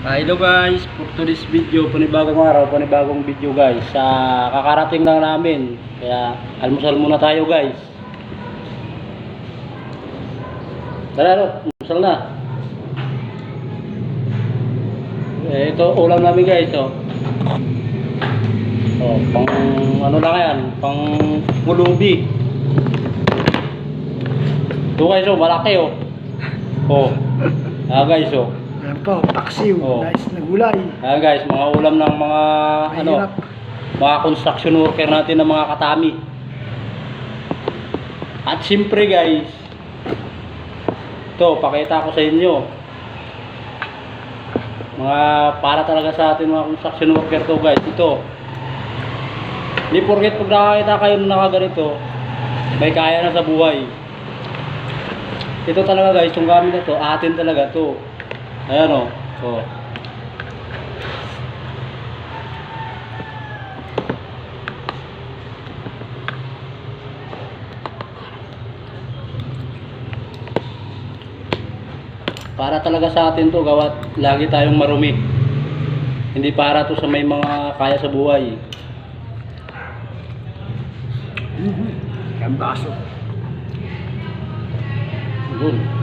Hello guys, for today's video, panibagong araw, panibagong video guys. Kakarating lang namin, kaya almusal muna tayo guys. Tara, almusal na. Ito ulam namin guys, oh. Oh, pang ano lang yan, pang mulubi. Ito guys, oh, malaki oh. Oh. Guys, oh. Ayan po, paksiw, nice na gulay. Ayan guys, mga ulam ng mga Mahirap. mga construction worker natin ng mga katami. At siyempre guys, ito, pakita ko sa inyo. Mga para talaga sa atin mga construction worker to guys, ito. Hindi porket pag nakakita kayo na nakaganito, may kaya na sa buhay. Ito talaga guys, yung gamit na to, atin talaga to. Ayan o. Oh. Para talaga sa atin to, gawat lagi tayong marumi. Hindi para to sa may mga kaya sa buhay. Ang baso. Good.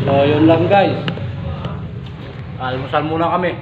So yun lang guys. Almusal muna kami.